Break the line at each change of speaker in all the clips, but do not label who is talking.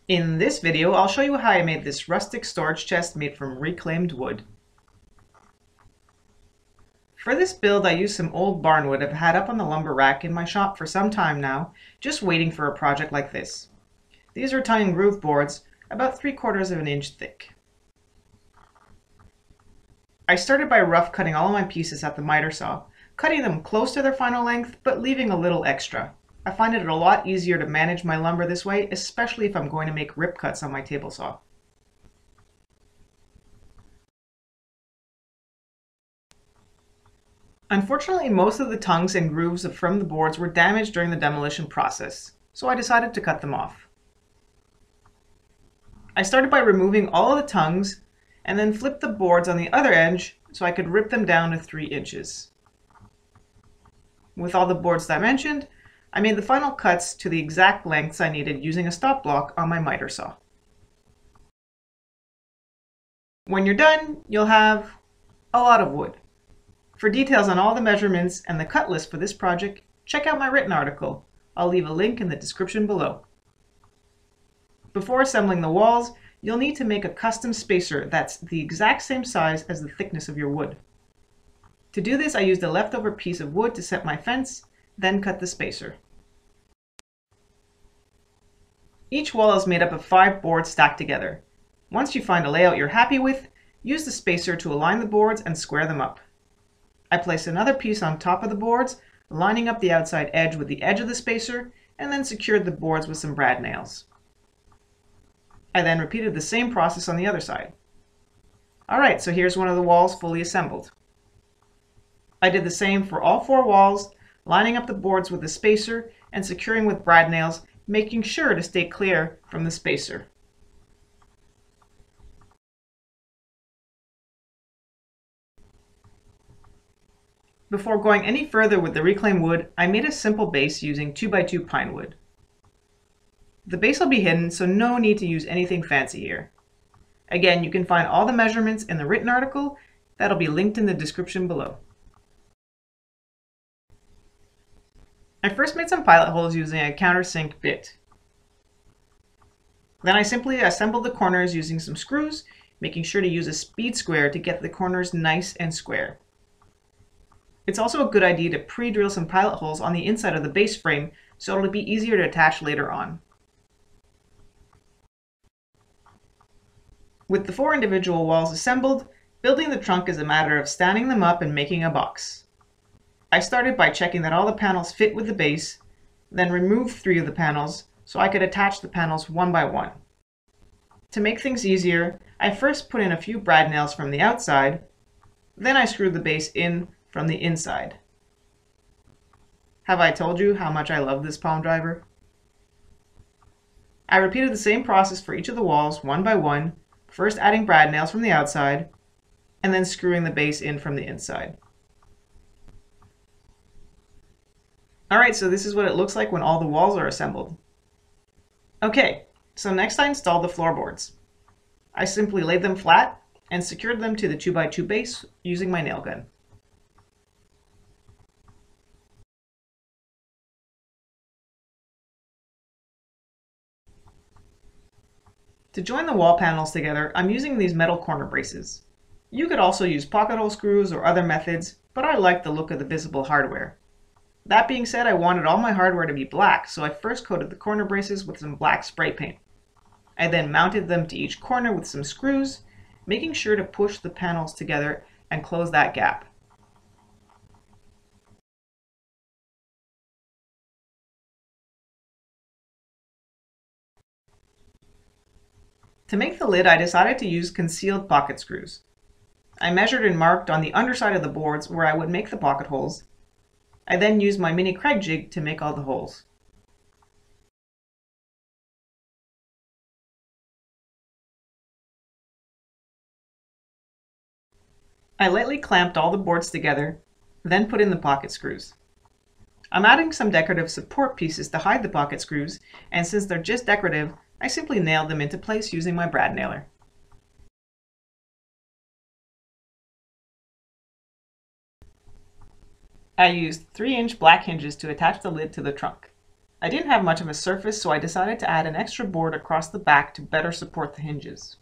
In this video, I'll show you how I made this rustic storage chest made from reclaimed wood. For this build, I used some old barn wood I've had up on the lumber rack in my shop for some time now, just waiting for a project like this. These are tongue and groove boards, about 3/4 of an inch thick. I started by rough cutting all of my pieces at the miter saw, cutting them close to their final length, but leaving a little extra. I find it a lot easier to manage my lumber this way, especially if I'm going to make rip cuts on my table saw. Unfortunately, most of the tongues and grooves from the boards were damaged during the demolition process, so I decided to cut them off. I started by removing all of the tongues and then flipped the boards on the other edge so I could rip them down to 3 inches. With all the boards dimensioned, I made the final cuts to the exact lengths I needed using a stop block on my miter saw. When you're done, you'll have a lot of wood. For details on all the measurements and the cut list for this project, check out my written article. I'll leave a link in the description below. Before assembling the walls, you'll need to make a custom spacer that's the exact same size as the thickness of your wood. To do this, I used a leftover piece of wood to set my fence, then cut the spacer. Each wall is made up of 5 boards stacked together. Once you find a layout you're happy with, use the spacer to align the boards and square them up. I placed another piece on top of the boards, lining up the outside edge with the edge of the spacer, and then secured the boards with some brad nails. I then repeated the same process on the other side. Alright, so here's one of the walls fully assembled. I did the same for all 4 walls, lining up the boards with the spacer and securing with brad nails, making sure to stay clear from the spacer. Before going any further with the reclaimed wood, I made a simple base using 2x2 pine wood. The base will be hidden, so no need to use anything fancy here. Again, you can find all the measurements in the written article that'll be linked in the description below. I first made some pilot holes using a countersink bit. Then I simply assembled the corners using some screws, making sure to use a speed square to get the corners nice and square. It's also a good idea to pre-drill some pilot holes on the inside of the base frame so it'll be easier to attach later on. With the 4 individual walls assembled, building the trunk is a matter of standing them up and making a box. I started by checking that all the panels fit with the base, then removed 3 of the panels so I could attach the panels one by one. To make things easier, I first put in a few brad nails from the outside, then I screwed the base in from the inside. Have I told you how much I love this palm driver? I repeated the same process for each of the walls one by one, first adding brad nails from the outside, and then screwing the base in from the inside. Alright, so this is what it looks like when all the walls are assembled. Okay, so next I installed the floorboards. I simply laid them flat and secured them to the 2x2 base using my nail gun. To join the wall panels together, I'm using these metal corner braces. You could also use pocket hole screws or other methods, but I like the look of the visible hardware. That being said, I wanted all my hardware to be black, so I first coated the corner braces with some black spray paint. I then mounted them to each corner with some screws, making sure to push the panels together and close that gap. To make the lid, I decided to use concealed pocket screws. I measured and marked on the underside of the boards where I would make the pocket holes. I then used my mini Kreg jig to make all the holes. I lightly clamped all the boards together, then put in the pocket screws. I'm adding some decorative support pieces to hide the pocket screws, and since they're just decorative, I simply nailed them into place using my brad nailer. I used 3-inch black hinges to attach the lid to the trunk. I didn't have much of a surface, so I decided to add an extra board across the back to better support the hinges.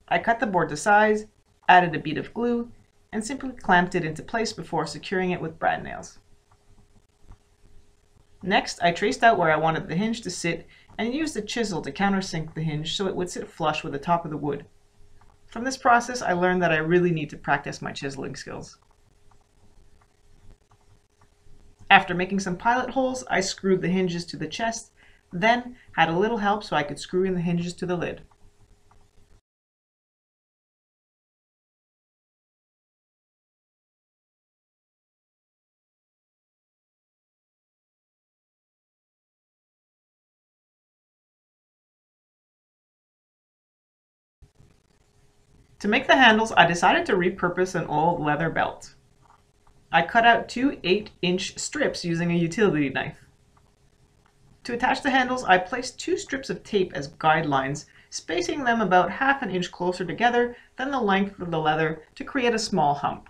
I cut the board to size, added a bead of glue, and simply clamped it into place before securing it with brad nails. Next, I traced out where I wanted the hinge to sit and used a chisel to countersink the hinge so it would sit flush with the top of the wood. From this process, I learned that I really need to practice my chiseling skills. After making some pilot holes, I screwed the hinges to the chest, then had a little help so I could screw in the hinges to the lid. To make the handles, I decided to repurpose an old leather belt. I cut out two 8-inch strips using a utility knife. To attach the handles, I placed 2 strips of tape as guidelines, spacing them about half an inch closer together than the length of the leather to create a small hump.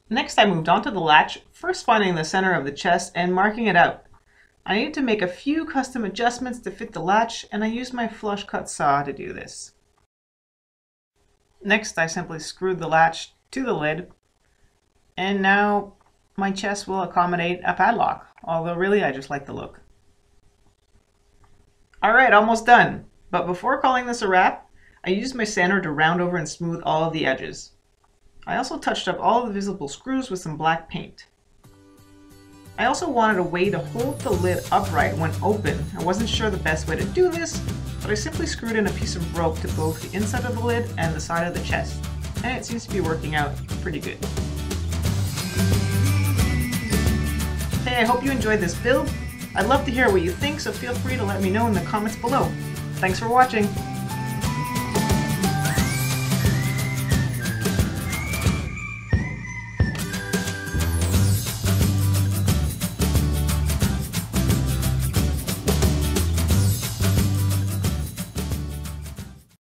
Next, I moved on to the latch, first finding the center of the chest and marking it out. I needed to make a few custom adjustments to fit the latch, and I used my flush cut saw to do this. Next, I simply screwed the latch to the lid, and now my chest will accommodate a padlock, although really I just like the look. Alright, almost done. But before calling this a wrap, I used my sander to round over and smooth all of the edges. I also touched up all of the visible screws with some black paint. I also wanted a way to hold the lid upright when open. I wasn't sure the best way to do this, but I simply screwed in a piece of rope to both the inside of the lid and the side of the chest, and it seems to be working out pretty good. Hey, I hope you enjoyed this build. I'd love to hear what you think, so feel free to let me know in the comments below. Thanks for watching!